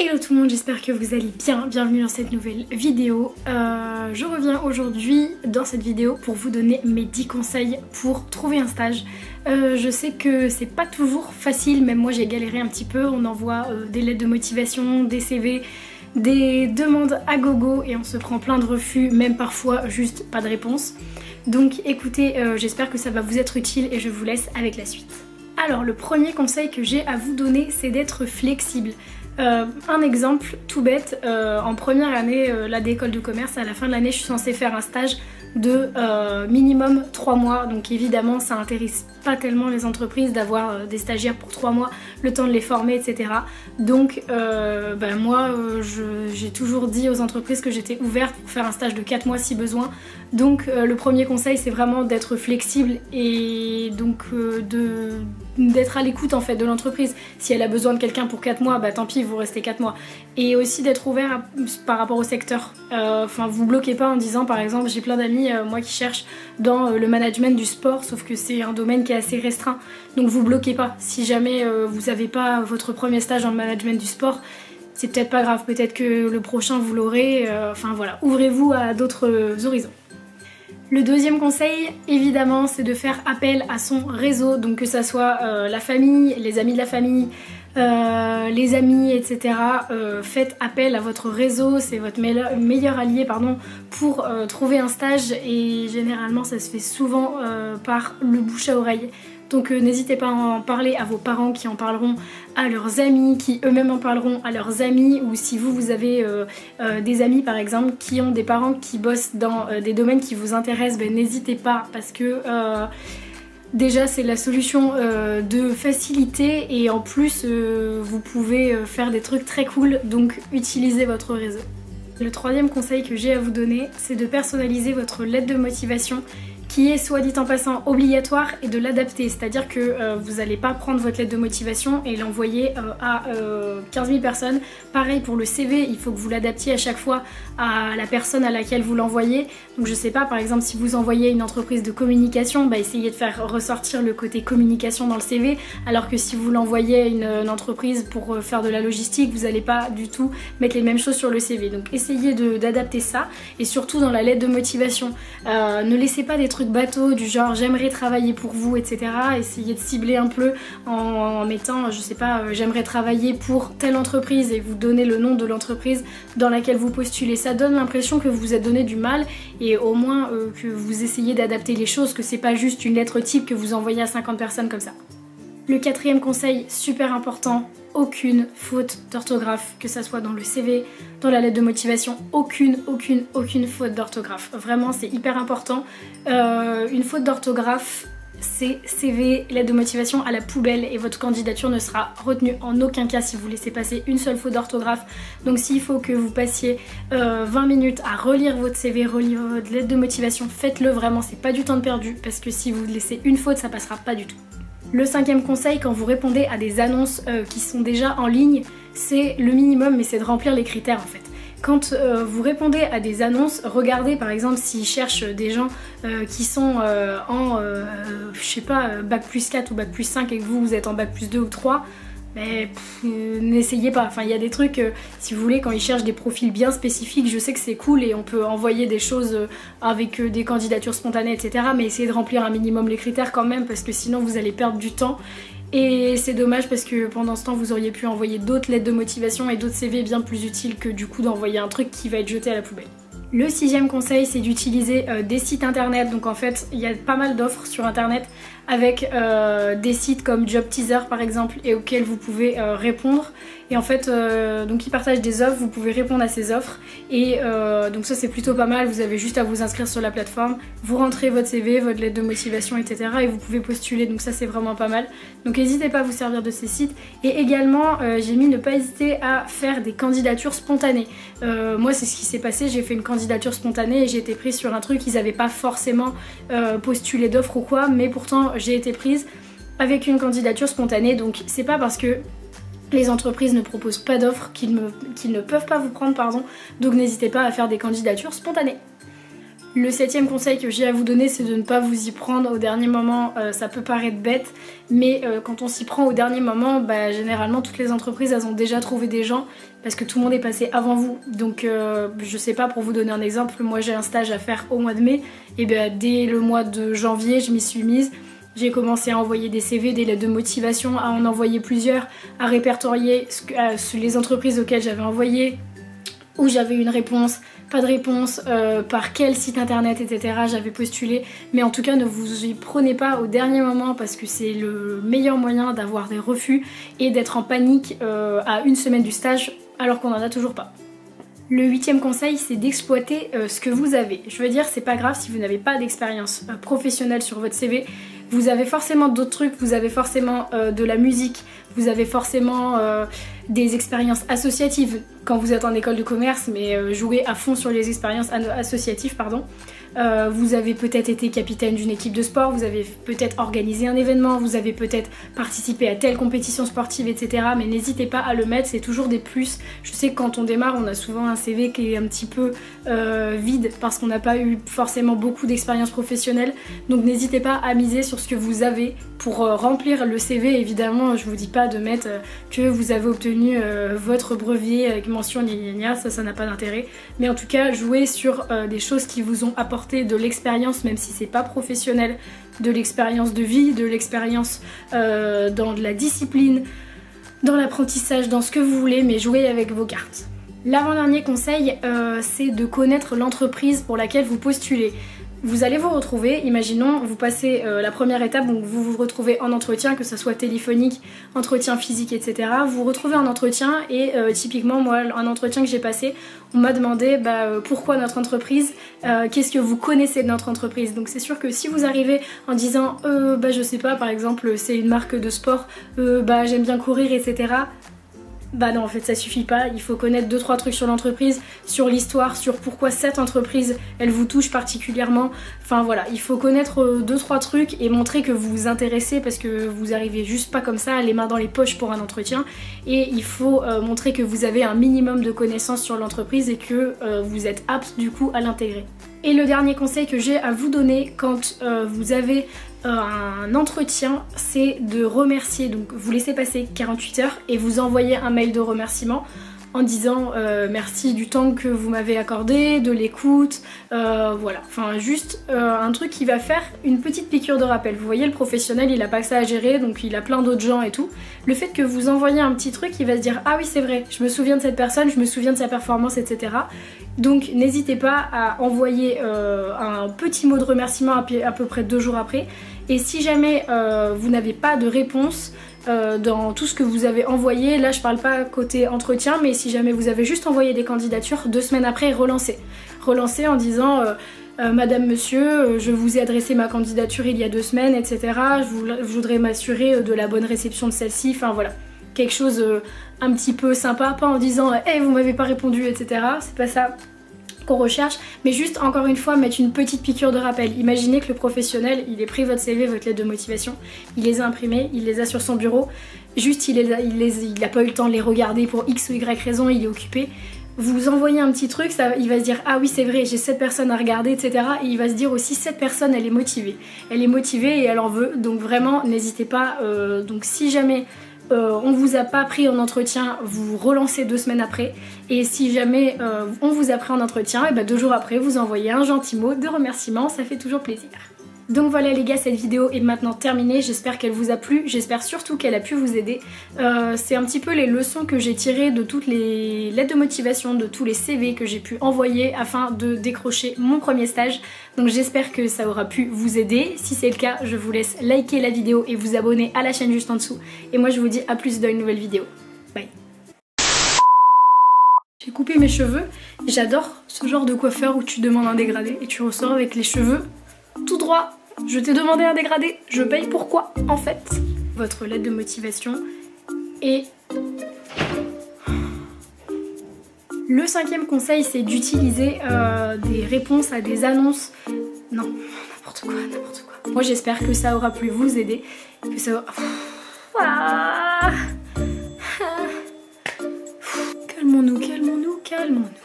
Hello tout le monde, j'espère que vous allez bien, bienvenue dans cette nouvelle vidéo. Je reviens aujourd'hui dans cette vidéo pour vous donner mes 10 conseils pour trouver un stage. Je sais que c'est pas toujours facile, même moi j'ai galéré un petit peu, on envoie des lettres de motivation, des CV, des demandes à gogo et on se prend plein de refus, même parfois juste pas de réponse. Donc écoutez, j'espère que ça va vous être utile et je vous laisse avec la suite. Alors le premier conseil que j'ai à vous donner, c'est d'être flexible. Un exemple tout bête, en première année là d'école de commerce, à la fin de l'année je suis censée faire un stage de minimum 3 mois, donc évidemment ça intéresse pas tellement les entreprises d'avoir des stagiaires pour 3 mois, le temps de les former, etc. Donc moi j'ai toujours dit aux entreprises que j'étais ouverte pour faire un stage de 4 mois si besoin. Donc le premier conseil c'est vraiment d'être flexible et donc d'être à l'écoute en fait de l'entreprise. Si elle a besoin de quelqu'un pour 4 mois, bah tant pis, vous restez 4 mois. Et aussi d'être ouvert par rapport au secteur. Vous bloquez pas en disant par exemple, j'ai plein d'amis moi qui cherchent dans le management du sport, sauf que c'est un domaine qui est assez restreint. Donc vous bloquez pas. Si jamais vous n'avez pas votre premier stage dans le management du sport, c'est peut-être pas grave, peut-être que le prochain vous l'aurez. Enfin voilà, ouvrez-vous à d'autres horizons. Le deuxième conseil, évidemment, c'est de faire appel à son réseau, donc que ça soit la famille, les amis de la famille, les amis, etc. Faites appel à votre réseau, c'est votre meilleur allié pour trouver un stage et généralement ça se fait souvent par le bouche à oreille. Donc n'hésitez pas à en parler à vos parents qui en parleront à leurs amis, qui eux-mêmes en parleront à leurs amis, ou si vous avez des amis par exemple qui ont des parents qui bossent dans des domaines qui vous intéressent, n'hésitez pas parce que déjà c'est la solution de facilité et en plus vous pouvez faire des trucs très cool, donc utilisez votre réseau. Le troisième conseil que j'ai à vous donner, c'est de personnaliser votre lettre de motivation qui est soit dit en passant obligatoire et de l'adapter, c'est-à-dire que vous n'allez pas prendre votre lettre de motivation et l'envoyer à 15 000 personnes. Pareil pour le CV, il faut que vous l'adaptiez à chaque fois à la personne à laquelle vous l'envoyez. Donc je sais pas, par exemple si vous envoyez une entreprise de communication, essayez de faire ressortir le côté communication dans le CV, alors que si vous l'envoyez à une entreprise pour faire de la logistique, vous n'allez pas du tout mettre les mêmes choses sur le CV. Donc essayez d'adapter ça, et surtout dans la lettre de motivation, ne laissez pas des trucs bateau du genre j'aimerais travailler pour vous, etc. Essayez de cibler un peu en mettant, je sais pas, j'aimerais travailler pour telle entreprise et vous donnez le nom de l'entreprise dans laquelle vous postulez. Ça donne l'impression que vous vous êtes donné du mal et au moins que vous essayez d'adapter les choses, que c'est pas juste une lettre type que vous envoyez à 50 personnes comme ça. Le quatrième conseil, super important, aucune faute d'orthographe, que ça soit dans le CV, dans la lettre de motivation, aucune faute d'orthographe. Vraiment, c'est hyper important. Une faute d'orthographe, c'est CV, lettre de motivation à la poubelle et votre candidature ne sera retenue en aucun cas si vous laissez passer une seule faute d'orthographe. Donc s'il faut que vous passiez 20 minutes à relire votre CV, relire votre lettre de motivation, faites-le vraiment, c'est pas du temps de perdu parce que si vous laissez une faute, ça passera pas du tout. Le cinquième conseil, quand vous répondez à des annonces qui sont déjà en ligne, c'est le minimum, mais c'est de remplir les critères en fait. Quand vous répondez à des annonces, regardez par exemple s'ils cherchent des gens qui sont je sais pas, bac plus 4 ou bac plus 5 et que vous êtes en bac plus 2 ou 3, n'essayez pas. Enfin, il y a des trucs, si vous voulez, quand ils cherchent des profils bien spécifiques, je sais que c'est cool et on peut envoyer des choses avec des candidatures spontanées, etc. Mais essayez de remplir un minimum les critères quand même parce que sinon vous allez perdre du temps. Et c'est dommage parce que pendant ce temps vous auriez pu envoyer d'autres lettres de motivation et d'autres CV bien plus utiles que du coup d'envoyer un truc qui va être jeté à la poubelle. Le sixième conseil, c'est d'utiliser des sites internet. Donc en fait il y a pas mal d'offres sur internet avec des sites comme Job Teaser par exemple et auxquels vous pouvez répondre. Et en fait donc ils partagent des offres, vous pouvez répondre à ces offres et donc ça c'est plutôt pas mal. Vous avez juste à vous inscrire sur la plateforme, vous rentrez votre CV, votre lettre de motivation, etc. et vous pouvez postuler, donc ça c'est vraiment pas mal. Donc n'hésitez pas à vous servir de ces sites. Et également j'ai mis ne pas hésiter à faire des candidatures spontanées. Moi c'est ce qui s'est passé, j'ai fait une candidature spontanée et j'ai été prise sur un truc, ils n'avaient pas forcément postulé d'offres ou quoi, mais pourtant j'ai été prise avec une candidature spontanée. Donc c'est pas parce que les entreprises ne proposent pas d'offres qu'ils ne peuvent pas vous prendre, pardon. Donc n'hésitez pas à faire des candidatures spontanées. Le 7e conseil que j'ai à vous donner, c'est de ne pas vous y prendre au dernier moment. Ça peut paraître bête, mais quand on s'y prend au dernier moment, bah, généralement toutes les entreprises elles ont déjà trouvé des gens parce que tout le monde est passé avant vous. Donc je sais pas, pour vous donner un exemple, moi j'ai un stage à faire au mois de mai, et ben dès le mois de janvier je m'y suis mise. J'ai commencé à envoyer des CV, des lettres de motivation, à en envoyer plusieurs, à répertorier les entreprises auxquelles j'avais envoyé, où j'avais une réponse, pas de réponse, par quel site internet, etc. j'avais postulé. Mais en tout cas, ne vous y prenez pas au dernier moment parce que c'est le meilleur moyen d'avoir des refus et d'être en panique à une semaine du stage alors qu'on n'en a toujours pas. Le 8e conseil, c'est d'exploiter ce que vous avez. Je veux dire, c'est pas grave si vous n'avez pas d'expérience professionnelle sur votre CV. Vous avez forcément d'autres trucs, vous avez forcément de la musique, vous avez forcément des expériences associatives quand vous êtes en école de commerce, mais jouez à fond sur les expériences associatives, pardon. Vous avez peut-être été capitaine d'une équipe de sport, vous avez peut-être organisé un événement, vous avez peut-être participé à telle compétition sportive, etc. Mais n'hésitez pas à le mettre, c'est toujours des plus. Je sais que quand on démarre, on a souvent un CV qui est un petit peu vide parce qu'on n'a pas eu forcément beaucoup d'expérience professionnelle. Donc n'hésitez pas à miser sur ce que vous avez pour remplir le CV. Évidemment, je vous dis pas de mettre que vous avez obtenu votre brevet avec mention gna gna gna, ça n'a pas d'intérêt. Mais en tout cas, jouez sur des choses qui vous ont apporté de l'expérience, même si c'est pas professionnel, de l'expérience de vie, de l'expérience dans de la discipline, dans l'apprentissage, dans ce que vous voulez, mais jouez avec vos cartes. L'avant-dernier conseil, c'est de connaître l'entreprise pour laquelle vous postulez. Vous allez vous retrouver, imaginons, vous passez la première étape, donc vous vous retrouvez en entretien, que ce soit téléphonique, entretien physique, etc. Vous vous retrouvez en entretien et typiquement, moi, un entretien que j'ai passé, on m'a demandé pourquoi notre entreprise, qu'est-ce que vous connaissez de notre entreprise. Donc c'est sûr que si vous arrivez en disant je sais pas, par exemple, c'est une marque de sport, j'aime bien courir, etc. Bah non, en fait ça suffit pas, il faut connaître 2-3 trucs sur l'entreprise, sur l'histoire, sur pourquoi cette entreprise elle vous touche particulièrement. Enfin voilà, il faut connaître 2-3 trucs et montrer que vous vous intéressez parce que vous arrivez juste pas comme ça, les mains dans les poches pour un entretien. Et il faut montrer que vous avez un minimum de connaissances sur l'entreprise et que vous êtes apte du coup à l'intégrer. Et le dernier conseil que j'ai à vous donner quand vous avez un entretien, c'est de remercier. Donc vous laissez passer 48 heures et vous envoyez un mail de remerciement en disant merci du temps que vous m'avez accordé, de l'écoute, voilà, enfin juste un truc qui va faire une petite piqûre de rappel. Vous voyez, le professionnel il a pas que ça à gérer, donc il a plein d'autres gens et tout. Le fait que vous envoyez un petit truc, il va se dire ah oui c'est vrai, je me souviens de cette personne, je me souviens de sa performance, etc. Donc n'hésitez pas à envoyer un petit mot de remerciement à peu près 2 jours après. Et si jamais vous n'avez pas de réponse dans tout ce que vous avez envoyé, là je parle pas côté entretien, mais si jamais vous avez juste envoyé des candidatures, 2 semaines après, relancez. Relancez en disant Madame, Monsieur, je vous ai adressé ma candidature il y a 2 semaines, etc. Je voudrais m'assurer de la bonne réception de celle-ci, enfin voilà. Quelque chose un petit peu sympa, pas en disant hey, vous m'avez pas répondu, etc. C'est pas ça qu'on recherche, mais juste encore une fois mettre une petite piqûre de rappel. Imaginez que le professionnel, il ait pris votre CV, votre lettre de motivation, il les a imprimés, il les a sur son bureau, juste il a pas eu le temps de les regarder pour X ou Y raison, il est occupé. Vous envoyez un petit truc, il va se dire ah oui c'est vrai, j'ai cette personne à regarder, etc. Et il va se dire aussi cette personne elle est motivée. Elle est motivée et elle en veut, donc vraiment n'hésitez pas. Donc si jamais on vous a pas pris en entretien, vous relancez 2 semaines après. Et si jamais on vous a pris en entretien, et 2 jours après vous envoyez un gentil mot de remerciement, ça fait toujours plaisir. Donc voilà les gars, cette vidéo est maintenant terminée, j'espère qu'elle vous a plu, j'espère surtout qu'elle a pu vous aider. C'est un petit peu les leçons que j'ai tirées de toutes les lettres de motivation, de tous les CV que j'ai pu envoyer afin de décrocher mon premier stage. Donc j'espère que ça aura pu vous aider. Si c'est le cas, je vous laisse liker la vidéo et vous abonner à la chaîne juste en dessous. Et moi je vous dis à plus dans une nouvelle vidéo. Bye. J'ai coupé mes cheveux, j'adore ce genre de coiffeur où tu demandes un dégradé et tu ressors avec les cheveux tout droit. Je t'ai demandé un dégradé, je paye pourquoi en fait. Votre lettre de motivation et le 5e conseil, c'est d'utiliser des réponses à des annonces. Non, n'importe quoi, n'importe quoi. Moi j'espère que ça aura pu vous aider, que ça aura... Calmons-nous, calmons-nous, calmons-nous.